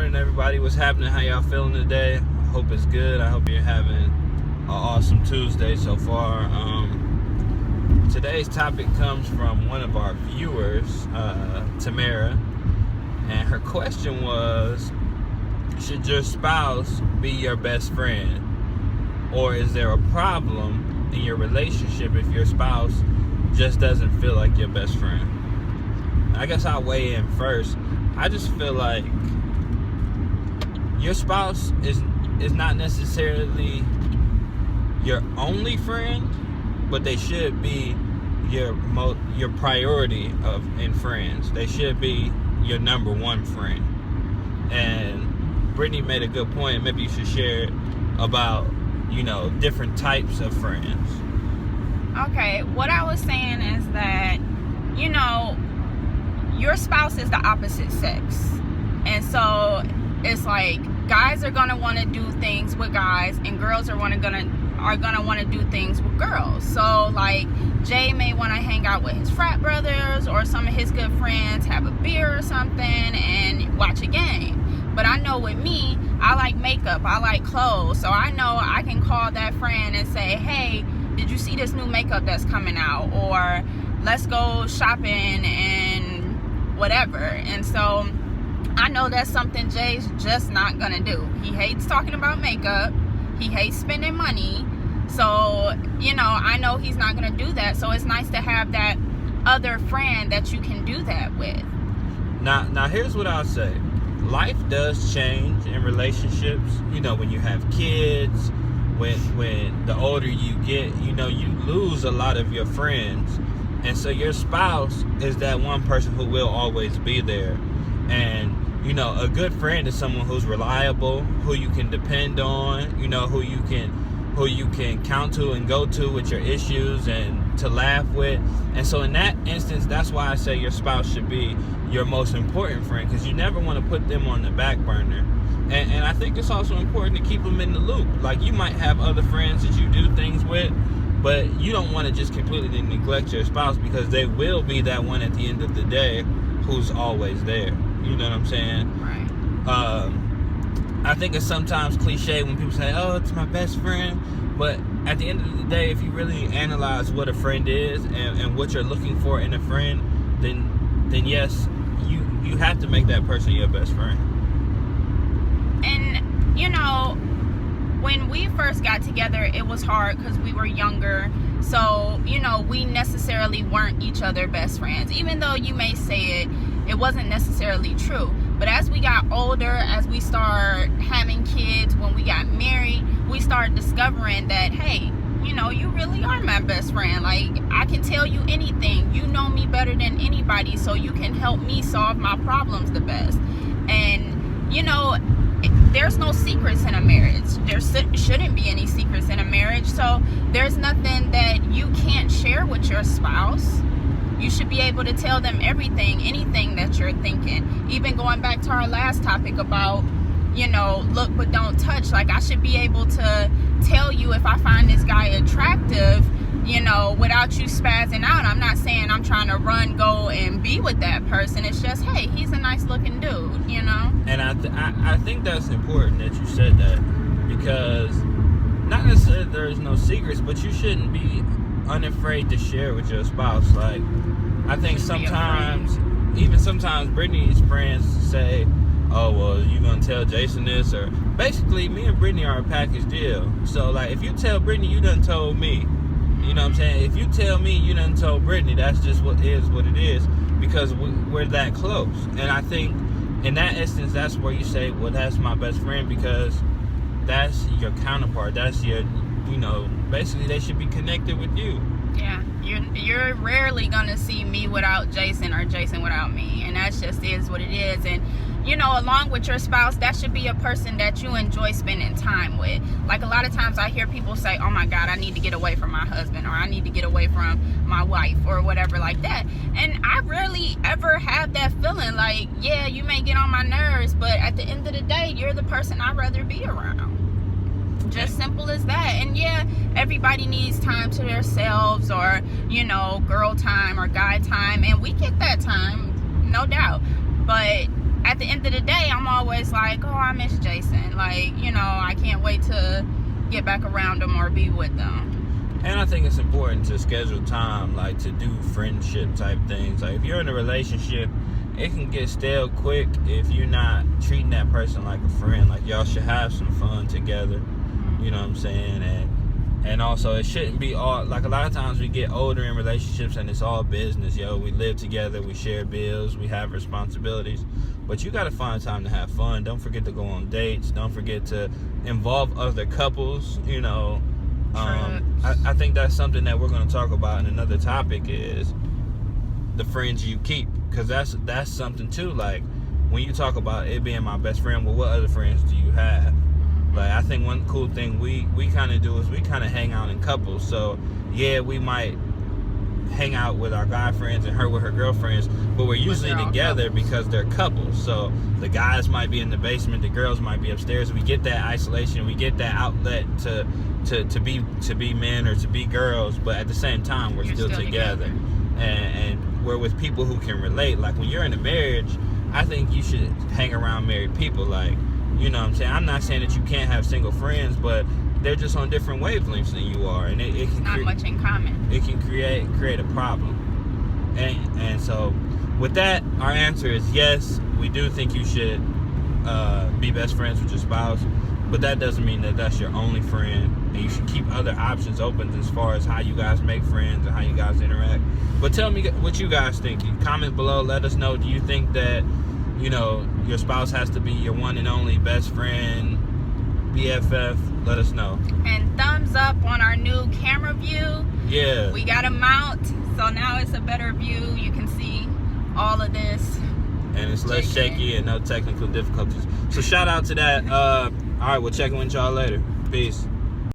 morning, everybody. What's happening? How y'all feeling today? I hope it's good. I hope you're having an awesome Tuesday so far. Today's topic comes from one of our viewers, Tamara, and her question was, should your spouse be your best friend? Or is there a problem in your relationship if your spouse just doesn't feel like your best friend? I guess I'll weigh in first. I just feel like your spouse is not necessarily your only friend, but they should be your priority in friends. They should be your number one friend. And Brittany made a good point. Maybe you should share it about, different types of friends. Okay, what I was saying is that, your spouse is the opposite sex. And so it's like guys are gonna want to do things with guys, and girls are gonna want to do things with girls. So like Jay may want to hang out with his frat brothers or some of his good friends, have a beer or something, and watch a game. But I know with me, I like makeup, I like clothes, so I know I can call that friend and say, hey, did you see this new makeup that's coming out? Or let's go shopping and whatever. And so I know that's something Jay's just not gonna do. He hates talking about makeup. He hates spending money. So, I know he's not gonna do that. So it's nice to have that other friend that you can do that with. Now here's what I'll say. Life does change in relationships. When you have kids, when the older you get, you lose a lot of your friends. And so your spouse is that one person who will always be there. And a good friend is someone who's reliable, who you can depend on, who you can count to and go to with your issues and to laugh with. And so in that instance, that's why I say your spouse should be your most important friend, because you never want to put them on the back burner. And I think it's also important to keep them in the loop. Like, you might have other friends that you do things with, but you don't want to just completely neglect your spouse, because they will be that one at the end of the day who's always there. You know what I'm saying? Right. I think it's sometimes cliche when people say, oh, it's my best friend. But at the end of the day, if you really analyze what a friend is and what you're looking for in a friend, then yes, you have to make that person your best friend. And, when we first got together, it was hard because we were younger. So, we necessarily weren't each other's best friends. Even though you may say it wasn't necessarily true. But as we got older, as we started having kids, when we got married, we started discovering that, hey, you really are my best friend. Like, I can tell you anything. You know me better than anybody, so you can help me solve my problems the best. And, there's no secrets in a marriage. There shouldn't be any secrets in a marriage. So there's nothing that you can't share with your spouse. You should be able to tell them everything, anything that you're thinking. Even going back to our last topic about, look but don't touch. Like, I should be able to tell you if I find this guy attractive, without you spazzing out. I'm not saying I'm trying to run, go, and be with that person. It's just, hey, he's a nice looking dude, And I think that's important that you said that, because not necessarily there's no secrets, but you shouldn't be unafraid to share with your spouse. Like, I think sometimes Brittany's friends say, oh, well, you gonna tell Jason this? Or basically, me and Brittany are a package deal. So, like, if you tell Brittany, you done told me. You know what I'm saying? If you tell me, you done told Brittany. That's just what it is, because we're that close. And I think in that instance, that's where you say, well, that's my best friend, because that's your counterpart. That's your, basically they should be connected with you. Yeah, you're rarely gonna see me without Jason or Jason without me, and that just is what it is. And along with your spouse, that should be a person that you enjoy spending time with. Like, a lot of times I hear people say, oh my God, I need to get away from my husband, or I need to get away from my wife, or whatever like that. And I rarely ever have that feeling. Like, yeah, you may get on my nerves, but at the end of the day, you're the person I'd rather be around. Just simple as that. And yeah, everybody needs time to themselves, or girl time or guy time, and we get that time, no doubt. But at at the end of the day, I'm always like, oh, I miss Jason. Like, you know, I can't wait to get back around him or be with them. And I think it's important to schedule time, like, to do friendship type things. Like, if you're in a relationship, it can get stale quick if you're not treating that person like a friend. Like, y'all should have some fun together. You know what I'm saying? And also, it shouldn't be all, like, a lot of times we get older in relationships and it's all business, yo. We live together, we share bills, we have responsibilities. But you got to find time to have fun. Don't forget to go on dates. Don't forget to involve other couples, you know. I think that's something that we're going to talk about in another topic, is the friends you keep, because that's something too. Like, when you talk about it being my best friend, well, what other friends do you have? Like, I think one cool thing we kind of do is we kind of hang out in couples. So yeah, we might hang out with our guy friends and her with her girlfriends, but we're usually together because they're couples. So the guys might be in the basement, the girls might be upstairs. We get that isolation, we get that outlet to be men or to be girls, but at the same time we're still together. And we're with people who can relate. Like, when you're in a marriage, I think you should hang around married people. Like, you know what I'm saying? I'm not saying that you can't have single friends, but they're just on different wavelengths than you are, and it can not much in common. It can create a problem. And so with that, our answer is yes. We do think you should be best friends with your spouse, but that doesn't mean that that's your only friend, and you should keep other options open as far as how you guys make friends and how you guys interact. But tell me what you guys think. Comment below, let us know. Do you think that, you know, your spouse has to be your one and only best friend, BFF? Let us know. And thumbs up on our new camera view. Yeah, we got a mount, so now it's a better view. You can see all of this, and it's less shaky and no technical difficulties. So shout out to that. All right, we'll check in with y'all later. Peace.